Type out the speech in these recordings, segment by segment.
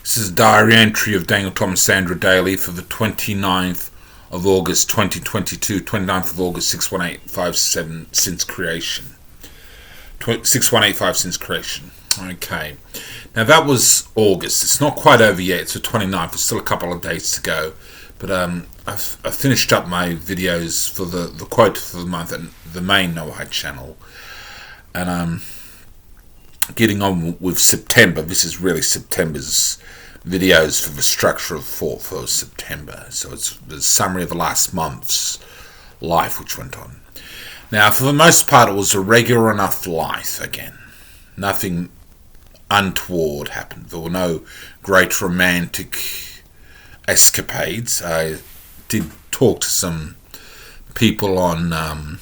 This is a diary entry of Daniel Thomas Sandra Daly for the 29th of August 2022, 29th of August 61857 since creation. 6185 since creation. Okay. Now that was August. It's not quite over yet. It's the 29th. There's still a couple of days to go. But I've finished up my videos for the quote for the month and the main No Hide channel. And I'm getting on with September. This is really September's videos for the structure of thought for September. So it's the summary of the last month's life which went on. Now, for the most part, it was a regular enough life again. Nothing untoward happened. There were no great romantic escapades. I did talk to some people on...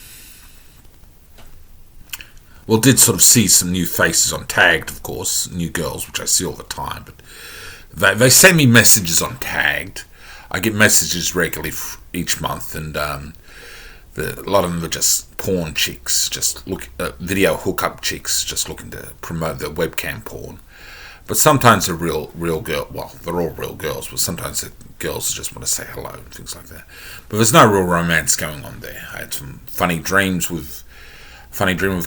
did sort of see some new faces on Tagged, of course, new girls, which I see all the time. But they send me messages on Tagged. I get messages regularly each month, and a lot of them are just porn chicks, just video hookup chicks, just looking to promote their webcam porn. But sometimes they're real girl. Well, they're all real girls, but sometimes the girls just want to say hello and things like that. But there's no real romance going on there. I had some funny dream with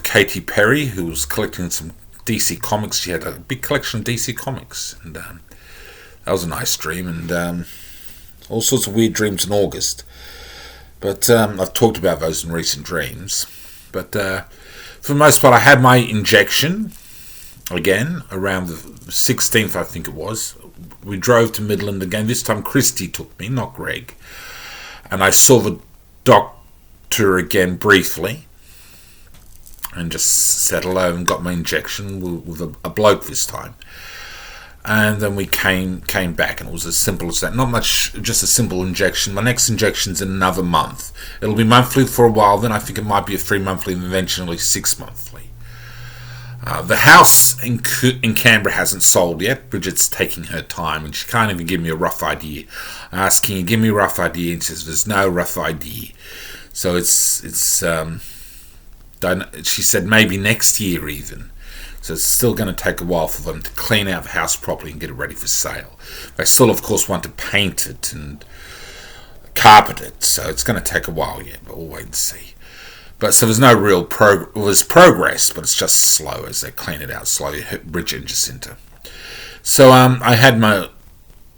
Katy Perry, who was collecting some DC comics. She had a big collection of DC comics, and that was a nice dream. And all sorts of weird dreams in August. But I've talked about those in recent dreams. But for the most part, I had my injection again around the 16th, I think it was. We drove to Midland again. This time Christy took me, not Greg. And I saw the doctor again briefly and just said hello and got my injection with a bloke this time. And then we came back, and it was as simple as that. Not much, just a simple injection. My next injection's in another month. It'll be monthly for a while, then I think it might be a 3-monthly and eventually 6-monthly. The house in Canberra hasn't sold yet. Bridget's taking her time, and she can't even give me a rough idea. I asked, can you give me a rough idea? And she says, there's no rough idea. So she said maybe next year even. So it's still going to take a while for them to clean out the house properly and get it ready for sale. They still, of course, want to paint it and carpet it. So it's going to take a while yet, but we'll wait and see. But so there's no real there's progress, but it's just slow as they clean it out slowly, Bridget and Jacinta. So I had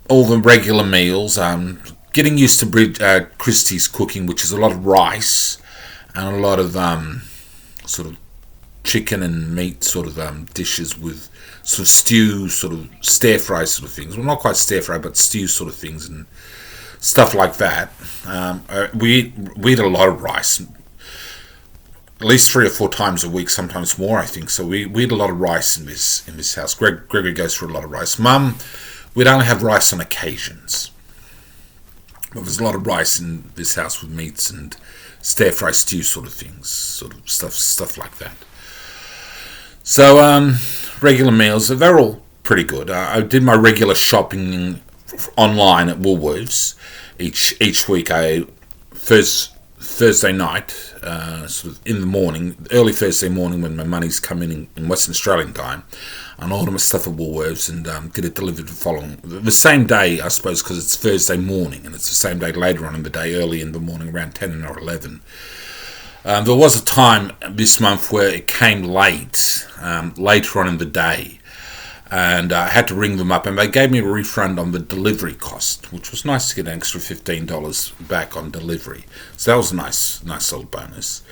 all the regular meals. Getting used to Christy's cooking, which is a lot of rice and a lot of sort of chicken and meat sort of dishes with sort of stew, sort of stir fry sort of things. Well, not quite stir fry, but stew sort of things and stuff like that. We eat a lot of rice, at least 3 or 4 times a week, sometimes more, I think. So we eat a lot of rice in this house. Gregory goes through a lot of rice. Mum, we'd only have rice on occasions. But there's a lot of rice in this house with meats and stir fry stew sort of things, sort of stuff like that. So regular meals, they're all pretty good. I did my regular shopping online at Woolworths each week. Thursday night, sort of in the morning, early Thursday morning when my money's come in Western Australian time, and order my stuff at Woolworths and get it delivered the same day, I suppose, because it's Thursday morning, and it's the same day later on in the day, early in the morning, around 10 or 11. There was a time this month where it came late, later on in the day, and I had to ring them up, and they gave me a refund on the delivery cost, which was nice to get an extra $15 back on delivery. So that was a nice little bonus.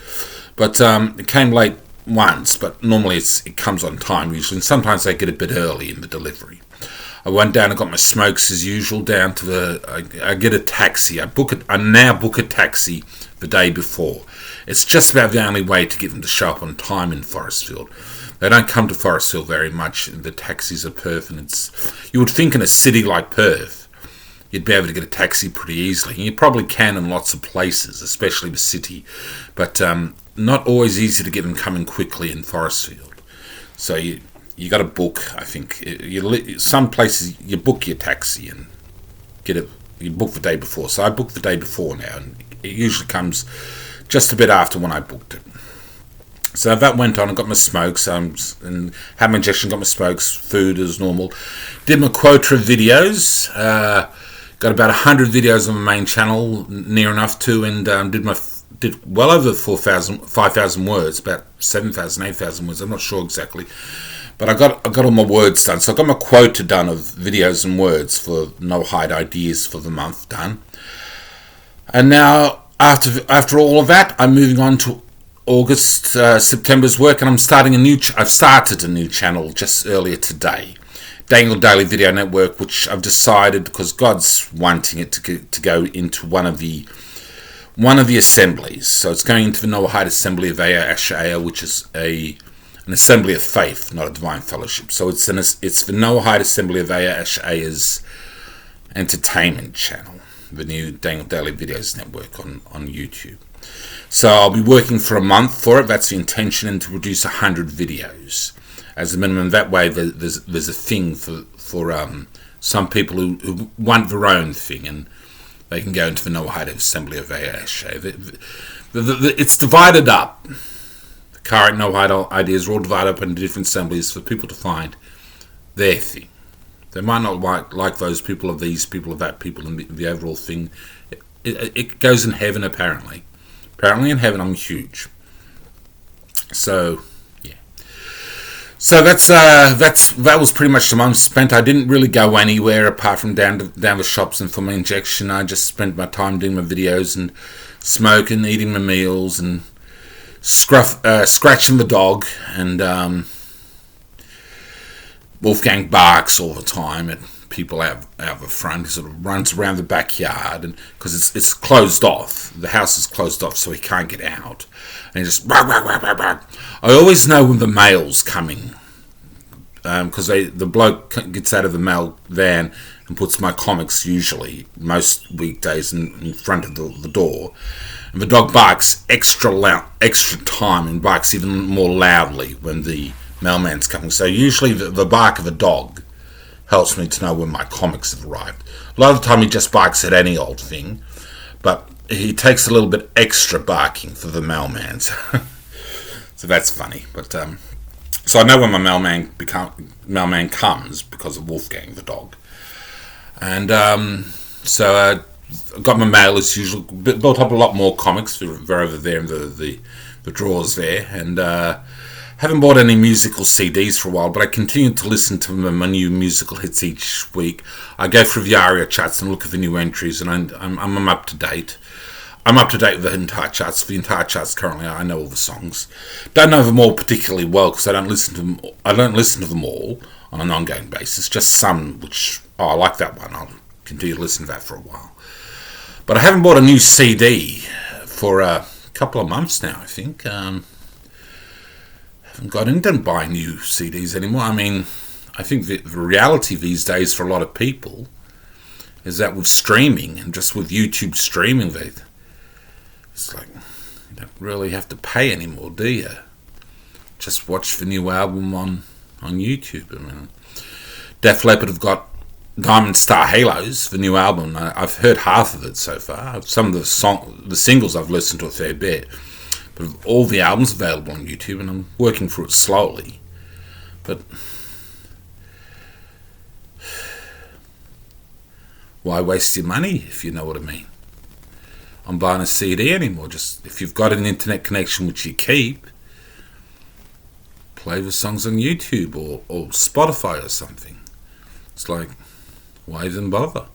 But it came late once, but normally it comes on time usually, and sometimes they get a bit early in the delivery. I went down and got my smokes as usual down to I get a taxi. I now book a taxi the day before. It's just about the only way to get them to show up on time in Forestfield. They don't come to Forestfield very much. The taxis are Perth, and you would think in a city like Perth, you'd be able to get a taxi pretty easily. And you probably can in lots of places, especially the city, but not always easy to get them coming quickly in Forestfield. So you got to book. I think some places you book your taxi and get it. You book the day before. So I booked the day before now, and it usually comes just a bit after when I booked it. So that went on. I got my smokes, and had my injection, got my smokes, food as normal. Did my quota of videos. Got about 100 videos on my main channel, near enough to, and did well over 5,000 words, about 7,000, 8,000 words. I'm not sure exactly, but I got all my words done. So I got my quota done of videos and words for No Hide Ideas for the month done. And now, after all of that, I'm moving on to August, September's work, and I've started a new channel just earlier today, Daly Video Network, which I've decided, because God's wanting it to go into one of the assemblies. So it's going into the Noahide Assembly of Aya Ashaya, which is an assembly of faith, not a divine fellowship. So it's the Noahide Assembly of Aya Ashaya's entertainment channel, the new Daly Videos Network on YouTube. So I'll be working for a month for it. That's the intention, and to produce 100 videos as a minimum. That way there's a thing for some people who want their own thing, and they can go into the Noahide Assembly of ASH. It's divided up. The current Noahide ideas are all divided up into different assemblies for people to find their thing. They might not like those people, of these people, of that people, and the overall thing. It goes in heaven, apparently. Apparently in heaven I'm huge. So yeah. So that was pretty much the month spent. I didn't really go anywhere apart from down the shops and for my injection. I just spent my time doing my videos and smoking, eating my meals, and scratching the dog. And Wolfgang barks all the time at people out the front. He sort of runs around the backyard, and because it's closed off, the house is closed off, so he can't get out, and he just bark, bark, bark, bark, bark. I always know when the mail's coming, because the bloke gets out of the mail van and puts my comics, usually most weekdays, in front of the door, and the dog barks extra loud, extra time, and barks even more loudly when the mailman's coming. So usually the bark of a dog helps me to know when my comics have arrived. A lot of the time he just barks at any old thing, but he takes a little bit extra barking for the mailman. So that's funny. But so I know when my mailman comes because of Wolfgang the dog. And so I got my mail as usual, built up a lot more comics. They're over there in the drawers there, and haven't bought any musical CDs for a while, but I continue to listen to my new musical hits each week. I go through the ARIA charts and look at the new entries, and I'm up to date. I'm up to date with the entire charts. The entire charts currently, I know all the songs. Don't know them all particularly well because I don't listen to them. I don't listen to them all on an ongoing basis. Just some which I like that one. I'll continue to listen to that for a while. But I haven't bought a new CD for a couple of months now, I think. Got into buying new CDs anymore. I mean, I think the reality these days for a lot of people is that with streaming, and just with YouTube streaming, it's like you don't really have to pay anymore, do you? Just watch the new album on YouTube. I mean, Def Leppard have got Diamond Star Halos, the new album. I've heard half of it so far. Some of the singles I've listened to a fair bit. All the albums available on YouTube, and I'm working through it slowly. But why waste your money, if you know what I mean? I'm buying a CD anymore. Just if you've got an internet connection which you keep, play the songs on YouTube or Spotify or something. It's like, why even bother?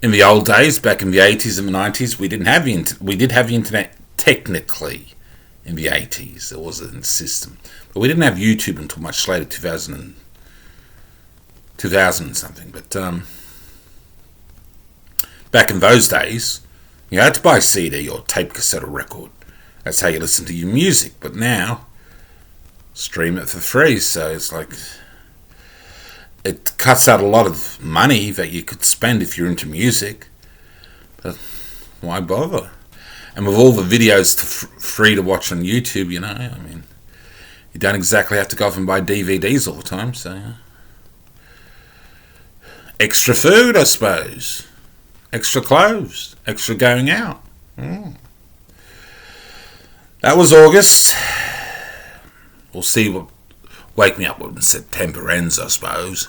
In the old days, back in the 80s and the 90s, we did have the internet. Technically, in the 80s, there was a system. But we didn't have YouTube until much later, 2000 and something. But back in those days, you had to buy a CD or tape cassette or record. That's how you listen to your music. But now, stream it for free. So it's like, it cuts out a lot of money that you could spend if you're into music. But why bother? And with all the videos free to watch on YouTube, you know, I mean, you don't exactly have to go off and buy DVDs all the time, so. Extra food, I suppose. Extra clothes. Extra going out. That was August. We'll see what wake me up when September ends, I suppose.